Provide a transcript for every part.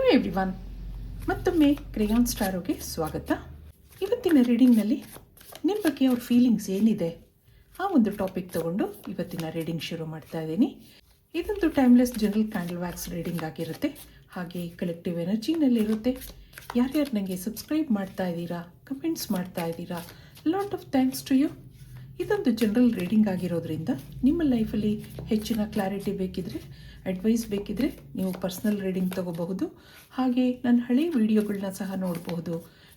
Hello everyone, ಮತ್ತೊಮ್ಮೆ ಕ್ರೇಯಾನ್ ಸ್ಟಾರೋಗೆ ಸ್ವಾಗತ. ಇವತ್ತಿನ ರೀಡಿಂಗ್ನಲ್ಲಿ ನಿಮ್ಮ ಬಗ್ಗೆ ಅವ್ರ ಫೀಲಿಂಗ್ಸ್ ಏನಿದೆ ಆ ಒಂದು ಟಾಪಿಕ್ ತೊಗೊಂಡು ಇವತ್ತಿನ ರೀಡಿಂಗ್ ಶುರು ಮಾಡ್ತಾ ಇದ್ದೀನಿ. ಇದೊಂದು timeless general candle wax reading ಆಗಿರುತ್ತೆ, ಹಾಗೆ ಕಲೆಕ್ಟಿವ್ ಎನರ್ಜಿನಲ್ಲಿರುತ್ತೆ. ಯಾರ್ಯಾರು ನನಗೆ ಸಬ್ಸ್ಕ್ರೈಬ್ ಮಾಡ್ತಾ ಇದ್ದೀರಾ, ಕಮೆಂಟ್ಸ್ ಮಾಡ್ತಾ ಇದ್ದೀರಾ, lot of thanks to you. ಇದೊಂದು ಜನರಲ್ ರೀಡಿಂಗ್ ಆಗಿರೋದ್ರಿಂದ ನಿಮ್ಮ ಲೈಫಲ್ಲಿ ಹೆಚ್ಚಿನ ಕ್ಲಾರಿಟಿ ಬೇಕಿದ್ರೆ, ಅಡ್ವೈಸ್ ಬೇಕಿದ್ರೆ ನೀವು ಪರ್ಸ್ನಲ್ ರೀಡಿಂಗ್ ತೊಗೋಬಹುದು. ಹಾಗೆ ನನ್ನ ಹಳೆ ವಿಡಿಯೋಗಳನ್ನ ಸಹ ನೋಡಬಹುದು.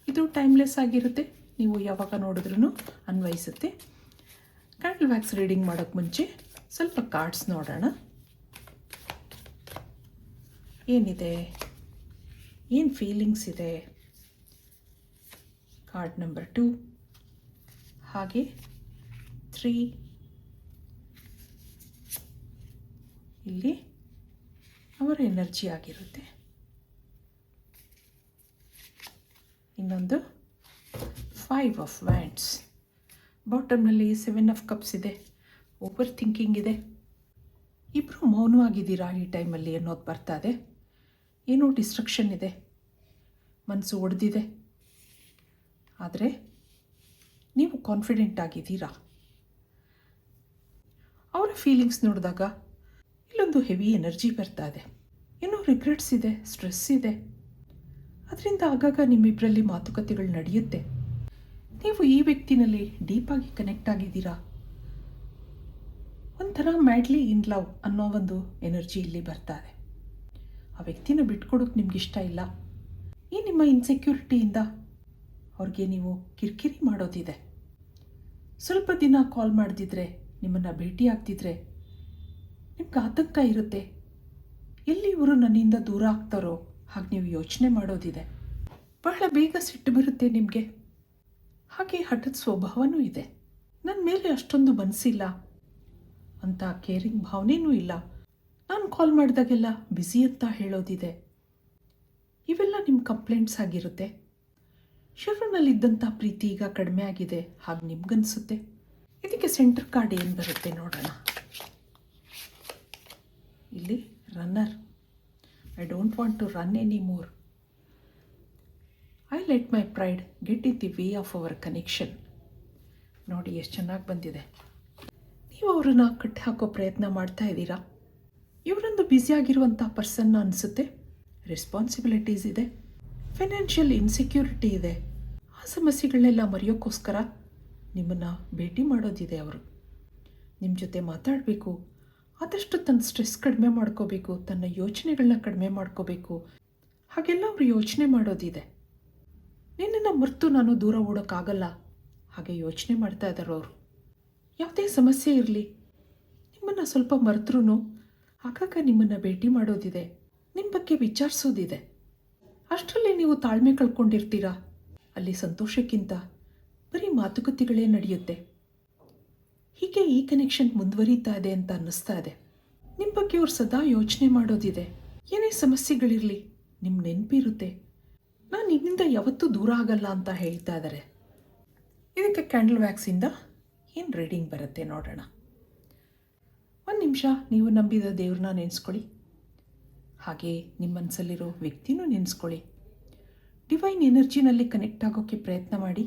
ಇದು ಟೈಮ್ಲೆಸ್ ಆಗಿರುತ್ತೆ, ನೀವು ಯಾವಾಗ ನೋಡಿದ್ರೂ ಅನ್ವಯಿಸುತ್ತೆ. ಕ್ಯಾಂಡಲ್ ವ್ಯಾಕ್ಸ್ ರೀಡಿಂಗ್ ಮಾಡೋಕ್ಕೆ ಮುಂಚೆ ಸ್ವಲ್ಪ ಕಾರ್ಡ್ಸ್ ನೋಡೋಣ. ಏನಿದೆ, ಏನು ಫೀಲಿಂಗ್ಸ್ ಇದೆ. ಕಾರ್ಡ್ ನಂಬರ್ 2, ಹಾಗೆ 3, ಇಲ್ಲಿ ಅವರ ಎನರ್ಜಿ ಆಗಿರುತ್ತೆ. ಇನ್ನೊಂದು 5 ಆಫ್ ವ್ಯಾಂಡ್ಸ್, ಬಾಟಮ್ನಲ್ಲಿ 7 ಆಫ್ ಕಪ್ಸ್ ಇದೆ. ಓವರ್ ಥಿಂಕಿಂಗ್ ಇದೆ. ಇಬ್ಬರು ಮೌನವಾಗಿದ್ದೀರಾ ಈ ಟೈಮಲ್ಲಿ ಅನ್ನೋದು ಬರ್ತಾ ಇದೆ. ಏನೋ ಡಿಸ್ಟ್ರಕ್ಷನ್ ಇದೆ, ಮನಸ್ಸು ಒಡೆದಿದೆ, ಆದರೆ ನೀವು ಕಾನ್ಫಿಡೆಂಟ್ ಆಗಿದ್ದೀರಾ. ಅವರ ಫೀಲಿಂಗ್ಸ್ ನೋಡಿದಾಗ ಇಲ್ಲೊಂದು ಹೆವಿ ಎನರ್ಜಿ ಬರ್ತಾ ಇದೆ. ಏನೋ ರಿಗ್ರೆಟ್ಸ್ ಇದೆ, ಸ್ಟ್ರೆಸ್ ಇದೆ. ಅದರಿಂದ ಆಗಾಗ ನಿಮ್ಮಿಬ್ಬರಲ್ಲಿ ಮಾತುಕತೆಗಳು ನಡೆಯುತ್ತೆ. ನೀವು ಈ ವ್ಯಕ್ತಿನಲ್ಲಿ ಡೀಪಾಗಿ ಕನೆಕ್ಟ್ ಆಗಿದ್ದೀರಾ. ಒಂಥರ ಮ್ಯಾಡ್ಲಿ ಇನ್ ಲವ್ ಅನ್ನೋ ಒಂದು ಎನರ್ಜಿ ಇಲ್ಲಿ ಬರ್ತಾ ಇದೆ. ಆ ವ್ಯಕ್ತಿನ ಬಿಟ್ಕೊಡೋಕೆ ನಿಮ್ಗೆ ಇಷ್ಟ ಇಲ್ಲ. ಈ ನಿಮ್ಮ ಇನ್ಸೆಕ್ಯೂರಿಟಿಯಿಂದ ಅವ್ರಿಗೆ ನೀವು ಕಿರಿಕಿರಿ ಮಾಡೋದಿದೆ. ಸ್ವಲ್ಪ ದಿನ ಕಾಲ್ ಮಾಡದಿದ್ರೆ, ನಿಮ್ಮನ್ನು ಭೇಟಿ ಆಗ್ತಿದ್ರೆ ನಿಮ್ಗೆ ಆತಂಕ ಇರುತ್ತೆ. ಎಲ್ಲಿ ಇವರು ನನ್ನಿಂದ ದೂರ ಆಗ್ತಾರೋ ಹಾಗೆ ನೀವು ಯೋಚನೆ ಮಾಡೋದಿದೆ. ಬಹಳ ಬೇಗ ಸಿಟ್ಟು ಬರುತ್ತೆ ನಿಮಗೆ. ಹಾಗೆ ಹಠದ ಸ್ವಭಾವನೂ ಇದೆ. ನನ್ನ ಮೇಲೆ ಅಷ್ಟೊಂದು ಮನಸ್ಸಿಲ್ಲ ಅಂತ ಕೇರಿಂಗ್ ಭಾವನೆಯೂ ಇಲ್ಲ. ನಾನು ಕಾಲ್ ಮಾಡಿದಾಗೆಲ್ಲ ಬ್ಯುಸಿ ಅಂತ ಹೇಳೋದಿದೆ. ಇವೆಲ್ಲ ನಿಮ್ಮ ಕಂಪ್ಲೇಂಟ್ಸ್ ಆಗಿರುತ್ತೆ. ಶುರುವಿನಲ್ಲಿದ್ದಂಥ ಪ್ರೀತಿ ಈಗ ಕಡಿಮೆ ಆಗಿದೆ ಹಾಗೆ ನಿಮ್ಗನ್ಸುತ್ತೆ. ಇದಕ್ಕೆ ಸೆಂಟರ್ ಕಾರ್ಡ್ ಏನು ಬರುತ್ತೆ ನೋಡೋಣ. ಇಲ್ಲಿ runner, I don't want to run any more. I let my pride get in the way of our connection. ನೋಡಿ ಎಷ್ಟು ಚೆನ್ನಾಗಿ ಬಂದಿದೆ. ನೀವು ಅವರನ್ನು ಕಟ್ಟಿ ಹಾಕೋ ಪ್ರಯತ್ನ ಮಾಡ್ತಾ ಇದ್ದೀರಾ. ಇವರೊಂದು ಬ್ಯುಸಿಯಾಗಿರುವಂಥ ಪರ್ಸನ್ನ ಅನಿಸುತ್ತೆ. ರೆಸ್ಪಾನ್ಸಿಬಿಲಿಟೀಸ್ ಇದೆ, ಫೈನಾನ್ಷಿಯಲ್ ಇನ್ಸೆಕ್ಯೂರಿಟಿ ಇದೆ. ಆ ಸಮಸ್ಯೆಗಳನ್ನೆಲ್ಲ ಮರೆಯೋಕ್ಕೋಸ್ಕರ ನಿಮ್ಮನ್ನು ಭೇಟಿ ಮಾಡೋದಿದೆ. ಅವರು ನಿಮ್ಮ ಜೊತೆ ಮಾತಾಡಬೇಕು, ಆದಷ್ಟು ತನ್ನ ಸ್ಟ್ರೆಸ್ ಕಡಿಮೆ ಮಾಡ್ಕೋಬೇಕು, ತನ್ನ ಯೋಚನೆಗಳನ್ನ ಕಡಿಮೆ ಮಾಡ್ಕೋಬೇಕು. ಹಾಗೆಲ್ಲ ಅವರು ಯೋಚನೆ ಮಾಡೋದಿದೆ. ನಿನ್ನನ್ನು ಮರೆತು ನಾನು ದೂರ ಓಡೋಕ್ಕಾಗಲ್ಲ ಹಾಗೆ ಯೋಚನೆ ಮಾಡ್ತಾ ಇದ್ದಾರೆ ಅವರು. ಯಾವುದೇ ಸಮಸ್ಯೆ ಇರಲಿ, ನಿಮ್ಮನ್ನು ಸ್ವಲ್ಪ ಮರೆತ್ರೂ ಆಗಾಗ ನಿಮ್ಮನ್ನು ಭೇಟಿ ಮಾಡೋದಿದೆ, ನಿಮ್ಮ ಬಗ್ಗೆ ವಿಚಾರಿಸೋದಿದೆ. ಅಷ್ಟರಲ್ಲಿ ನೀವು ತಾಳ್ಮೆ ಕಳ್ಕೊಂಡಿರ್ತೀರಾ. ಅಲ್ಲಿ ಸಂತೋಷಕ್ಕಿಂತ ಬರೀ ಮಾತುಕತೆಗಳೇ ನಡೆಯುತ್ತೆ. ಹೀಗೆ ಈ ಕನೆಕ್ಷನ್ ಮುಂದುವರಿತಾ ಇದೆ ಅಂತ ಅನ್ನಿಸ್ತಾ ಇದೆ. ನಿಮ್ಮ ಬಗ್ಗೆ ಅವ್ರು ಸದಾ ಯೋಚನೆ ಮಾಡೋದಿದೆ. ಏನೇ ಸಮಸ್ಯೆಗಳಿರಲಿ ನಿಮ್ಮ ನೆನಪಿರುತ್ತೆ. ನಾನು ನಿನ್ನಿಂದ ಯಾವತ್ತೂ ದೂರ ಆಗಲ್ಲ ಅಂತ ಹೇಳ್ತಾ ಇದ್ದಾರೆ. ಇದಕ್ಕೆ ಕ್ಯಾಂಡಲ್ ವ್ಯಾಕ್ಸಿಂದ ಏನು ರೀಡಿಂಗ್ ಬರುತ್ತೆ ನೋಡೋಣ. ಒಂದು ನಿಮಿಷ ನೀವು ನಂಬಿದ ದೇವ್ರನ್ನ ನೆನೆಸ್ಕೊಳ್ಳಿ. ಹಾಗೆ ನಿಮ್ಮ ಮನಸ್ಸಲ್ಲಿರೋ ವ್ಯಕ್ತಿನೂ ನೆನೆಸ್ಕೊಳ್ಳಿ. ಡಿವೈನ್ ಎನರ್ಜಿನಲ್ಲಿ ಕನೆಕ್ಟ್ ಆಗೋಕ್ಕೆ ಪ್ರಯತ್ನ ಮಾಡಿ.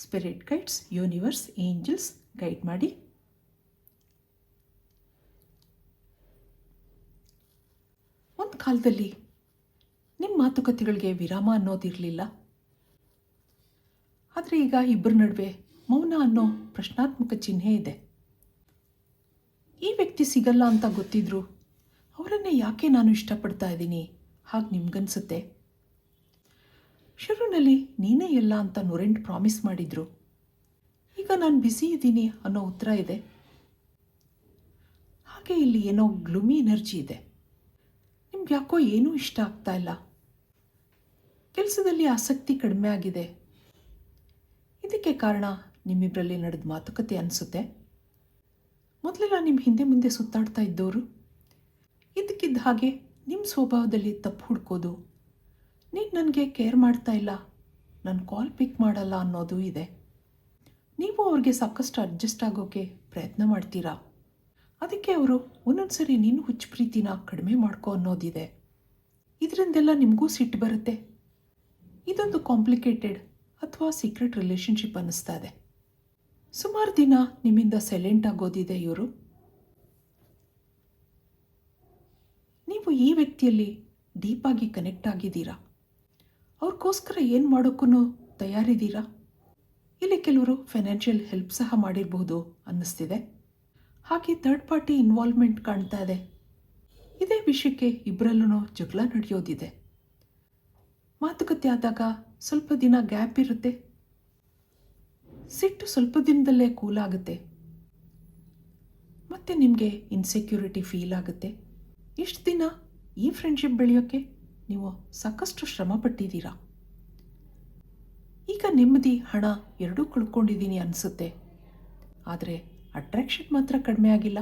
Spirit guides, universe, angels guide ಮಾಡಿ. ಒಂದು ಕಾಲದಲ್ಲಿ ನಿಮ್ಮ ಮಾತುಕತೆಗಳಿಗೆ ವಿರಾಮ ಅನ್ನೋದಿರಲಿಲ್ಲ. ಆದರೆ ಈಗ ಇಬ್ಬರ ನಡುವೆ ಮೌನ ಅನ್ನೋ ಪ್ರಶ್ನಾತ್ಮಕ ಚಿಹ್ನೆ ಇದೆ. ಈ ವ್ಯಕ್ತಿ ಸಿಗಲ್ಲ ಅಂತ ಗೊತ್ತಿದ್ರು ಅವರನ್ನೇ ಯಾಕೆ ನಾನು ಇಷ್ಟಪಡ್ತಾ ಇದ್ದೀನಿ ಹಾಗೆ ನಿಮ್ಗನ್ಸುತ್ತೆ. ಶುರುವಿನಲ್ಲಿ ನೀನೇ ಎಲ್ಲ ಅಂತ 108 ಪ್ರಾಮಿಸ್ ಮಾಡಿದ್ರು. ಈಗ ನಾನು ಬ್ಯುಸಿ ಇದ್ದೀನಿ ಅನ್ನೋ ಉತ್ತರ ಇದೆ. ಹಾಗೆ ಇಲ್ಲಿ ಏನೋ ಗ್ಲೂಮಿ ಎನರ್ಜಿ ಇದೆ. ನಿಮ್ಗೆ ಯಾಕೋ ಏನೂ ಇಷ್ಟ ಆಗ್ತಾ ಇಲ್ಲ. ಕೆಲಸದಲ್ಲಿ ಆಸಕ್ತಿ ಕಡಿಮೆ ಆಗಿದೆ. ಇದಕ್ಕೆ ಕಾರಣ ನಿಮ್ಮಿಬ್ಬರಲ್ಲಿ ನಡೆದ ಮಾತುಕತೆ ಅನಿಸುತ್ತೆ. ಮೊದಲೆಲ್ಲ ನಿಮ್ಮ ಹಿಂದೆ ಮುಂದೆ ಸುತ್ತಾಡ್ತಾ ಇದ್ದವರು ಇದಕ್ಕಿದ್ದ ಹಾಗೆ ನಿಮ್ಮ ಸ್ವಭಾವದಲ್ಲಿ ತಪ್ಪು ಹುಡ್ಕೋದು, ನೀನು ನನಗೆ ಕೇರ್ ಮಾಡ್ತಾ ಇಲ್ಲ, ನನ್ನ ಕಾಲ್ ಪಿಕ್ ಮಾಡಲ್ಲ ಅನ್ನೋದು ಇದೆ. ನೀವು ಅವ್ರಿಗೆ ಸಾಕಷ್ಟು ಅಡ್ಜಸ್ಟ್ ಆಗೋಕ್ಕೆ ಪ್ರಯತ್ನ ಮಾಡ್ತೀರಾ. ಅದಕ್ಕೆ ಅವರು ಒಂದೊಂದು ಸರಿ ನೀನು ಹುಚ್ಚು ಪ್ರೀತಿನ ಕಡಿಮೆ ಮಾಡ್ಕೊ ಅನ್ನೋದಿದೆ. ಇದರಿಂದೆಲ್ಲ ನಿಮಗೂ ಸಿಟ್ಟು ಬರುತ್ತೆ. ಇದೊಂದು ಕಾಂಪ್ಲಿಕೇಟೆಡ್ ಅಥವಾ ಸೀಕ್ರೆಟ್ ರಿಲೇಷನ್ಶಿಪ್ ಅನ್ನಿಸ್ತಾ ಇದೆ. ಸುಮಾರು ದಿನ ನಿಮ್ಮಿಂದ ಸೈಲೆಂಟ್ ಆಗೋದಿದೆ ಇವರು. ನೀವು ಈ ವ್ಯಕ್ತಿಯಲ್ಲಿ ಡೀಪಾಗಿ ಕನೆಕ್ಟ್ ಆಗಿದ್ದೀರಾ. ಅವ್ರಿಗೋಸ್ಕರ ಏನು ಮಾಡೋಕ್ಕೂ ತಯಾರಿದ್ದೀರಾ. ಇಲ್ಲಿ ಕೆಲವರು ಫೈನಾನ್ಷಿಯಲ್ ಹೆಲ್ಪ್ ಸಹ ಮಾಡಿರಬಹುದು ಅನ್ನಿಸ್ತಿದೆ. ಹಾಗೆ ಥರ್ಡ್ ಪಾರ್ಟಿ ಇನ್ವಾಲ್ವ್ಮೆಂಟ್ ಕಾಣ್ತಾ ಇದೆ. ಇದೇ ವಿಷಯಕ್ಕೆ ಇಬ್ಬರಲ್ಲೂ ಜಗಳ ನಡೆಯೋದಿದೆ. ಮಾತುಕತೆ ಆದಾಗ ಸ್ವಲ್ಪ ದಿನ ಗ್ಯಾಪ್ ಇರುತ್ತೆ. ಸಿಟ್ಟು ಸ್ವಲ್ಪ ದಿನದಲ್ಲೇ ಕೂಲ್ ಆಗುತ್ತೆ. ಮತ್ತು ನಿಮಗೆ ಇನ್ಸೆಕ್ಯೂರಿಟಿ ಫೀಲ್ ಆಗುತ್ತೆ. ಇಷ್ಟು ದಿನ ಈ ಫ್ರೆಂಡ್ಶಿಪ್ ಬೆಳೆಯೋಕ್ಕೆ ನೀವು ಸಾಕಷ್ಟು ಶ್ರಮ ಪಟ್ಟಿದ್ದೀರಾ. ಈಗ ನೆಮ್ಮದಿ, ಹಣ ಎರಡೂ ಕಳ್ಕೊಂಡಿದ್ದೀನಿ ಅನಿಸುತ್ತೆ. ಆದರೆ ಅಟ್ರಾಕ್ಷನ್ ಮಾತ್ರ ಕಡಿಮೆ ಆಗಿಲ್ಲ.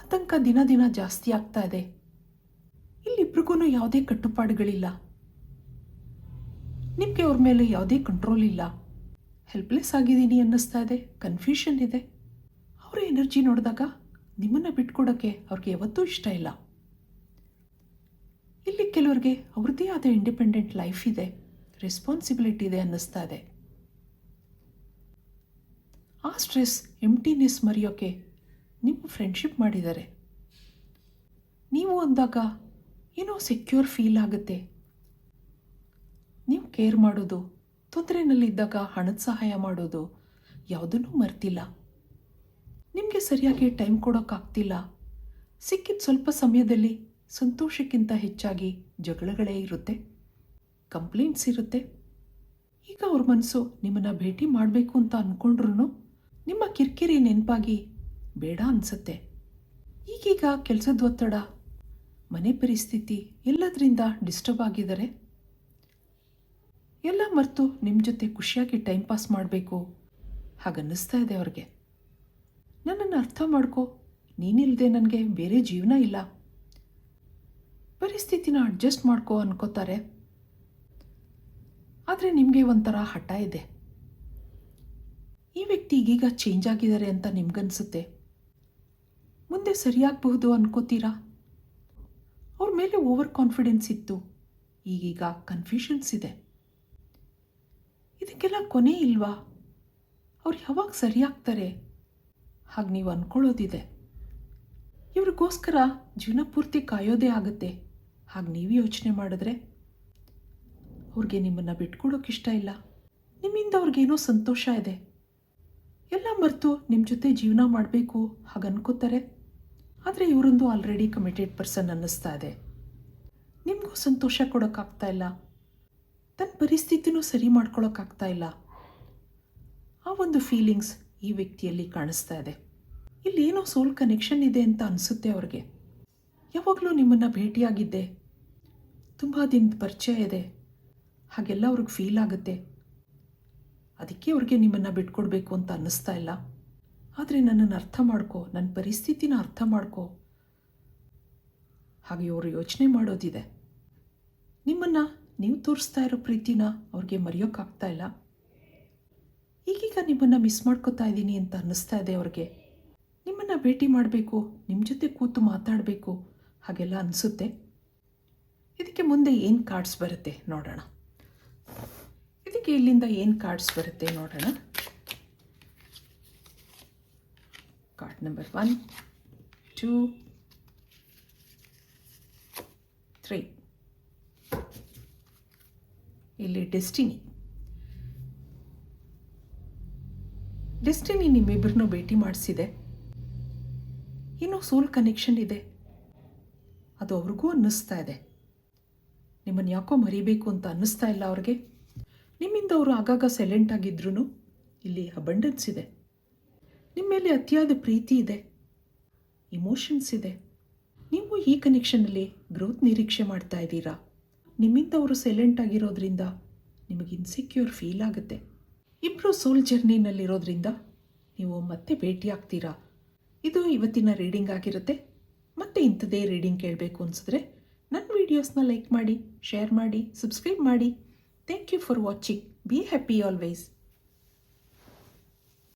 ಆತಂಕ ದಿನ ದಿನ ಜಾಸ್ತಿ ಆಗ್ತಾ ಇದೆ. ಇಲ್ಲಿಬ್ರಿಗೂ ಯಾವುದೇ ಕಟ್ಟುಪಾಡುಗಳಿಲ್ಲ. ನಿಮಗೆ ಅವ್ರ ಮೇಲೆ ಯಾವುದೇ ಕಂಟ್ರೋಲ್ ಇಲ್ಲ. ಹೆಲ್ಪ್ಲೆಸ್ ಆಗಿದ್ದೀನಿ ಅನ್ನಿಸ್ತಾ ಇದೆ. ಕನ್ಫ್ಯೂಷನ್ ಇದೆ. ಅವರ ಎನರ್ಜಿ ನೋಡಿದಾಗ ನಿಮ್ಮನ್ನು ಬಿಟ್ಕೊಡೋಕ್ಕೆ ಅವ್ರಿಗೆ ಯಾವತ್ತೂ ಇಷ್ಟ ಇಲ್ಲ. ಇಲ್ಲಿ ಕೆಲವರಿಗೆ ಅವ್ರದ್ದೇ ಆದ ಇಂಡಿಪೆಂಡೆಂಟ್ ಲೈಫ್ ಇದೆ, ರೆಸ್ಪಾನ್ಸಿಬಿಲಿಟಿ ಇದೆ ಅನ್ನಿಸ್ತಾ ಇದೆ. ಆ ಸ್ಟ್ರೆಸ್, ಎಂಟಿನೆಸ್ ಮರೆಯೋಕ್ಕೆ ನಿಮ್ಮ ಫ್ರೆಂಡ್ಶಿಪ್ ಮಾಡಿದ್ದಾರೆ. ನೀವು ಅಂದಾಗ ಏನೋ ಸೆಕ್ಯೂರ್ ಫೀಲ್ ಆಗುತ್ತೆ. ನೀವು ಕೇರ್ ಮಾಡೋದು, ತೊಂದರೆನಲ್ಲಿದ್ದಾಗ ಹಣದ ಸಹಾಯ ಮಾಡೋದು ಯಾವುದನ್ನೂ ಮರ್ತಿಲ್ಲ. ನಿಮಗೆ ಸರಿಯಾಗಿ ಟೈಮ್ ಕೊಡೋಕ್ಕಾಗ್ತಿಲ್ಲ. ಸಿಕ್ಕಿದ ಸ್ವಲ್ಪ ಸಮಯದಲ್ಲಿ ಸಂತೋಷಕ್ಕಿಂತ ಹೆಚ್ಚಾಗಿ ಜಗಳಗಳೇ ಇರುತ್ತೆ, ಕಂಪ್ಲೇಂಟ್ಸ್ ಇರುತ್ತೆ. ಈಗ ಅವ್ರ ಮನಸ್ಸು ನಿಮ್ಮನ್ನು ಭೇಟಿ ಮಾಡಬೇಕು ಅಂತ ಅಂದ್ಕೊಂಡ್ರೂ ನಿಮ್ಮ ಕಿರಿಕಿರಿ ನೆನಪಾಗಿ ಬೇಡ ಅನಿಸುತ್ತೆ. ಈಗೀಗ ಕೆಲಸದ ಒತ್ತಡ, ಮನೆ ಪರಿಸ್ಥಿತಿ ಎಲ್ಲದರಿಂದ ಡಿಸ್ಟರ್ಬ್ ಆಗಿದ್ದಾರೆ. ಎಲ್ಲ ಮರೆತು ನಿಮ್ಮ ಜೊತೆ ಖುಷಿಯಾಗಿ ಟೈಮ್ ಪಾಸ್ ಮಾಡಬೇಕು ಹಾಗನ್ನಿಸ್ತಾ ಇದೆ ಅವ್ರಿಗೆ. ನನ್ನನ್ನು ಅರ್ಥ ಮಾಡ್ಕೋ, ನೀನಿಲ್ಲದೆ ನನಗೆ ಬೇರೆ ಜೀವನ ಇಲ್ಲ, ಪರಿಸ್ಥಿತಿನ ಅಡ್ಜಸ್ಟ್ ಮಾಡ್ಕೋ ಅನ್ಕೋತಾರೆ. ಆದರೆ ನಿಮಗೆ ಒಂಥರ ಹಠ ಇದೆ. ಈ ವ್ಯಕ್ತಿ ಈಗೀಗ ಚೇಂಜ್ ಆಗಿದ್ದಾರೆ ಅಂತ ನಿಮ್ಗನ್ಸುತ್ತೆ. ಮುಂದೆ ಸರಿಯಾಗಬಹುದು ಅನ್ಕೋತೀರಾ. ಅವ್ರ ಮೇಲೆ ಓವರ್ ಕಾನ್ಫಿಡೆನ್ಸ್ ಇತ್ತು, ಈಗೀಗ ಕನ್ಫ್ಯೂಷನ್ಸ್ ಇದೆ. ಇದಕ್ಕೆಲ್ಲ ಕೊನೆ ಇಲ್ವಾ? ಅವ್ರು ಯಾವಾಗ ಸರಿಯಾಗ್ತಾರೆ ಹಾಗೆ ನೀವು ಅಂದ್ಕೊಳ್ಳೋದಿದೆ. ಇವ್ರಿಗೋಸ್ಕರ ಜೀವನ ಪೂರ್ತಿ ಕಾಯೋದೇ ಆಗುತ್ತೆ ಹಾಗೆ ನೀವು ಯೋಚನೆ ಮಾಡಿದ್ರೆ. ಅವ್ರಿಗೆ ನಿಮ್ಮನ್ನು ಬಿಟ್ಕೊಡೋಕ್ಕಿಷ್ಟ ಇಲ್ಲ. ನಿಮ್ಮಿಂದ ಅವ್ರಿಗೇನೋ ಸಂತೋಷ ಇದೆ. ಎಲ್ಲ ಮರೆತು ನಿಮ್ಮ ಜೊತೆ ಜೀವನ ಮಾಡಬೇಕು ಹಾಗೆ ಅನ್ಕೋತಾರೆ. ಆದರೆ ಇವರೊಂದು ಆಲ್ರೆಡಿ ಕಮಿಟೆಡ್ ಪರ್ಸನ್ ಅನ್ನಿಸ್ತಾ ಇದೆ. ನಿಮಗೂ ಸಂತೋಷ ಕೊಡೋಕ್ಕಾಗ್ತಾ ಇಲ್ಲ, ತನ್ನ ಪರಿಸ್ಥಿತಿನೂ ಸರಿ ಮಾಡ್ಕೊಳ್ಳೋಕ್ಕಾಗ್ತಾ ಇಲ್ಲ. ಆ ಒಂದು ಫೀಲಿಂಗ್ಸ್ ಈ ವ್ಯಕ್ತಿಯಲ್ಲಿ ಕಾಣಿಸ್ತಾ ಇದೆ. ಇಲ್ಲೇನೋ ಸೋಲ್ ಕನೆಕ್ಷನ್ ಇದೆ ಅಂತ ಅನಿಸುತ್ತೆ ಅವ್ರಿಗೆ. ಯಾವಾಗಲೂ ನಿಮ್ಮನ್ನು ಭೇಟಿಯಾಗಿದ್ದೆ, ತುಂಬ ದಿನದ ಪರಿಚಯ ಇದೆ ಹಾಗೆಲ್ಲ ಅವ್ರಿಗೆ ಫೀಲ್ ಆಗುತ್ತೆ. ಅದಕ್ಕೆ ಅವ್ರಿಗೆ ನಿಮ್ಮನ್ನು ಬಿಟ್ಕೊಡ್ಬೇಕು ಅಂತ ಅನ್ನಿಸ್ತಾ ಇಲ್ಲ. ಆದರೆ ನನ್ನನ್ನು ಅರ್ಥ ಮಾಡ್ಕೋ, ನನ್ನ ಪರಿಸ್ಥಿತಿನ ಅರ್ಥ ಮಾಡ್ಕೋ ಹಾಗೆ ಅವರು ಯೋಚನೆ ಮಾಡೋದಿದೆ. ನಿಮ್ಮನ್ನು ನೀವು ತೋರಿಸ್ತಾ ಇರೋ ಪ್ರೀತಿನ ಅವ್ರಿಗೆ ಮರೆಯೋಕ್ಕಾಗ್ತಾ ಇಲ್ಲ. ಈಗೀಗ ನಿಮ್ಮನ್ನು ಮಿಸ್ ಮಾಡ್ಕೋತಾ ಇದ್ದೀನಿ ಅಂತ ಅನ್ನಿಸ್ತಾ ಇದೆ ಅವ್ರಿಗೆ. ನಿಮ್ಮನ್ನು ಭೇಟಿ ಮಾಡಬೇಕು, ನಿಮ್ಮ ಜೊತೆ ಕೂತು ಮಾತಾಡಬೇಕು ಹಾಗೆಲ್ಲ ಅನಿಸುತ್ತೆ. ಇದಕ್ಕೆ ಮುಂದೆ ಏನು ಕಾರ್ಡ್ಸ್ ಬರುತ್ತೆ ನೋಡೋಣ. ಇದಕ್ಕೆ ಇಲ್ಲಿಂದ ಏನು ಕಾರ್ಡ್ಸ್ ಬರುತ್ತೆ ನೋಡೋಣ. Card number 1, 2, 3. ಇಲ್ಲಿ ಡೆಸ್ಟಿನಿ ನಿಮ್ಮಿಬ್ಬರನ್ನೂ ಭೇಟಿ ಮಾಡಿಸಿದೆ. ಏನೋ ಸೋಲ್ ಕನೆಕ್ಷನ್ ಇದೆ, ಅದು ಅವ್ರಿಗೂ ಅನ್ನಿಸ್ತಾ ಇದೆ. ನಿಮ್ಮನ್ನು ಯಾಕೋ ಮರಿಬೇಕು ಅಂತ ಅನ್ನಿಸ್ತಾ ಇಲ್ಲ ಅವ್ರಿಗೆ. ನಿಮ್ಮಿಂದ ಅವರು ಆಗಾಗ ಸೈಲೆಂಟ್ ಆಗಿದ್ರೂ ಇಲ್ಲಿ ಅಬಂಡೆನ್ಸ್ ಇದೆ. ನಿಮ್ಮ ಮೇಲೆ ಅತಿಯಾದ ಪ್ರೀತಿ ಇದೆ, ಇಮೋಷನ್ಸ್ ಇದೆ. ನೀವು ಈ ಕನೆಕ್ಷನಲ್ಲಿ ಗ್ರೋತ್ ನಿರೀಕ್ಷೆ ಮಾಡ್ತಾ ಇದ್ದೀರಾ. ನಿಮ್ಮಿಂದ ಅವರು ಸೈಲೆಂಟ್ ಆಗಿರೋದ್ರಿಂದ ನಿಮಗೆ ಇನ್ಸೆಕ್ಯೂರ್ ಫೀಲ್ ಆಗುತ್ತೆ. ಇಬ್ಬರು ಸೋಲ್ ಜರ್ನಿನಲ್ಲಿರೋದ್ರಿಂದ ನೀವು ಮತ್ತೆ ಭೇಟಿ ಆಗ್ತೀರಾ. ಇದು ಇವತ್ತಿನ ರೀಡಿಂಗ್ ಆಗಿರುತ್ತೆ. ಮತ್ತೆ ಇಂಥದೇ ರೀಡಿಂಗ್ ಕೇಳಬೇಕು ಅನಿಸಿದ್ರೆ ನನ್ನ ವೀಡಿಯೋಸ್ನ ಲೈಕ್ ಮಾಡಿ, ಶೇರ್ ಮಾಡಿ, ಸಬ್ಸ್ಕ್ರೈಬ್ ಮಾಡಿ. Thank you for watching. Be happy always.